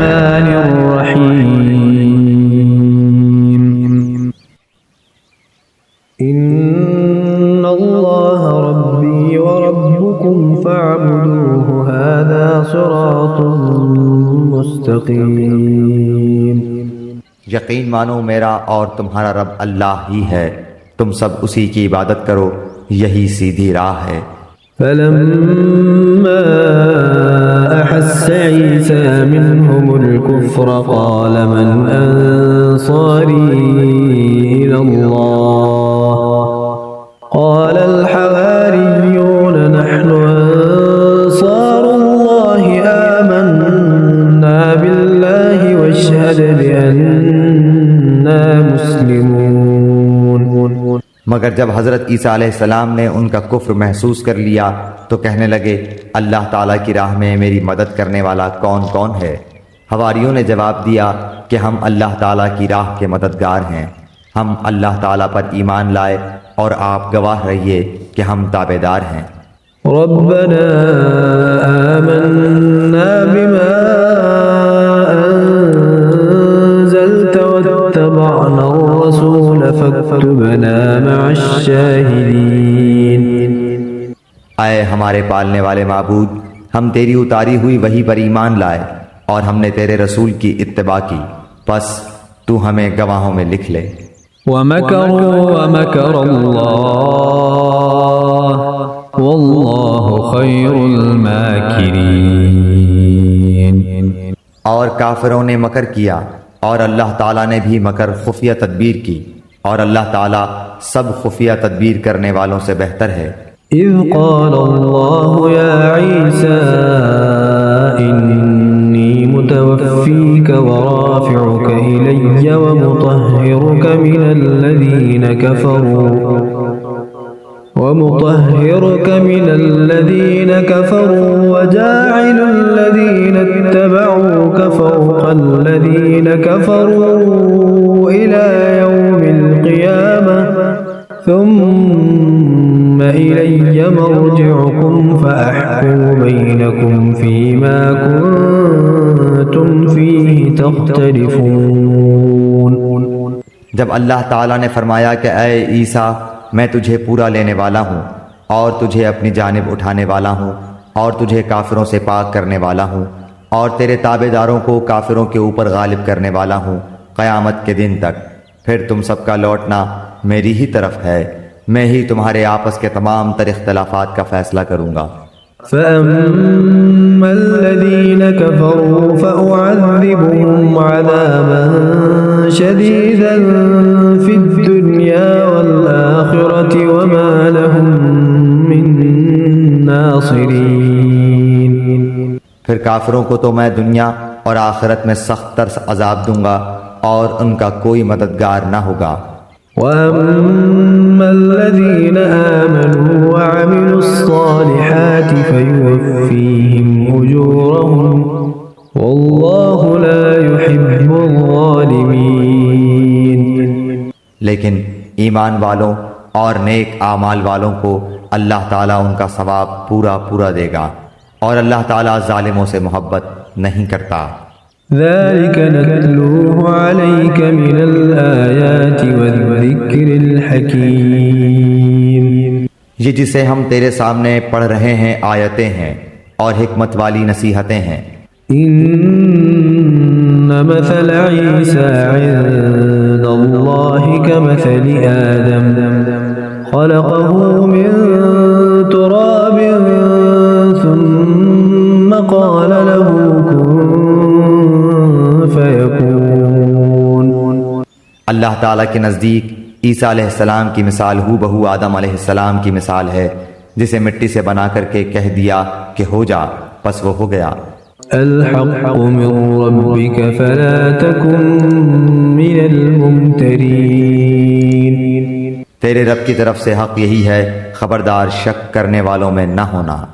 الرحمن الرحيم إن الله ربي وربكم فاعبدوه هذا صراط مستقيم۔ یقین مانو میرا اور تمہارا رب اللہ ہی ہے، تم سب اسی کی عبادت کرو، یہی سیدھی راہ ہے۔ فلما أحس عيسى منهم الكفر قال من أنصاري إلى الله قال الحواريون نحن أنصار الله آمنا بالله واشهد بأننا مسلمون۔ مگر جب حضرت عیسیٰ علیہ السلام نے ان کا کفر محسوس کر لیا تو کہنے لگے اللہ تعالیٰ کی راہ میں میری مدد کرنے والا کون کون ہے؟ حواریوں نے جواب دیا کہ ہم اللہ تعالیٰ کی راہ کے مددگار ہیں، ہم اللہ تعالیٰ پر ایمان لائے اور آپ گواہ رہیے کہ ہم تابعدار ہیں۔ ربنا آمنا بما أنزلت واتبعنا الرسول فاكتبنا مع الشاهدين۔ اے ہمارے پالنے والے معبود، ہم تیری اتاری ہوئی وحی پر ایمان لائے اور ہم نے تیرے رسول کی اتباع کی، پس تو ہمیں گواہوں میں لکھ لے۔ وَمَكَرُوا وَمَكَرَ اللَّهُ وَاللَّهُ خَيْرُ الْمَاكِرِينَ۔ اور کافروں نے مکر کیا اور اللہ تعالیٰ نے بھی مکر خفیہ تدبیر کی، اور اللہ تعالیٰ سب خفیہ تدبیر کرنے والوں سے بہتر ہے۔ اذ قال الله يا عيسى إني متوفيك ورافعك إلي ومطهرك من الذين كفروا وجاعل الذين اتبعوك فوق الذين كفروا إلى يوم القيامة ثم إلي مرجعكم فأحكم بينكم فيما كنتم فيه تختلفون۔ جب اللہ تعالیٰ نے فرمایا کہ اے عیسیٰ میں تجھے پورا لینے والا ہوں اور تجھے اپنی جانب اٹھانے والا ہوں اور تجھے کافروں سے پاک کرنے والا ہوں اور تیرے تابعداروں کو کافروں کے اوپر غالب کرنے والا ہوں قیامت کے دن تک، پھر تم سب کا لوٹنا میری ہی طرف ہے، میں ہی تمہارے آپس کے تمام تر اختلافات کا فیصلہ کروں گا۔ فَأَمَّا الَّذِينَ كَفَرُوا فَأُعَذِّبُهُمْ عَذَابًا شَدِيدًا فِي الدُّنْيَا وَالْآخِرَةِ وَمَا لَهُم مِّن نَّاصِرِينَ۔ پھر کافروں کو تو میں دنیا اور آخرت میں سخت تر عذاب دوں گا اور ان کا کوئی مددگار نہ ہوگا۔ وَأَمَّا الَّذِينَ آمَنُوا وَعَمِلُوا الصَّالِحَاتِ فَيُوَفِّيهِمْ أُجُورَهُمْ وَاللَّهُ لَا يُحِبُّ الظَّالِمِينَ۔ لیکن ایمان والوں اور نیک اعمال والوں کو اللہ تعالیٰ ان کا ثواب پورا پورا دے گا، اور اللہ تعالیٰ ظالموں سے محبت نہیں کرتا۔ ذَلِكَ نَتْلُوهُ عَلَيْكَ مِنَ الْآيَاتِ وَالذِّكْرِ الْحَكِيمِ۔ یہ جسے ہم تیرے سامنے پڑھ رہے ہیں آیتیں ہیں اور حکمت والی نصیحتیں ہیں۔ إِنَّ مَثَلَ عِيسَى عِندَ اللَّهِ كَمَثَلِ آدَمَ خَلَقَهُ مِن تُرَابٍ ثُمَّ قَالَ لَهُ اللہ تعالیٰ کے نزدیک عیسیٰ علیہ السلام کی مثال ہو بہو آدم علیہ السلام کی مثال ہے، جسے مٹی سے بنا کر کے کہہ دیا کہ ہو جا، پس وہ ہو گیا۔ الحق من ربك فلا تكن من الممترین۔ تیرے رب کی طرف سے حق یہی ہے، خبردار شک کرنے والوں میں نہ ہونا۔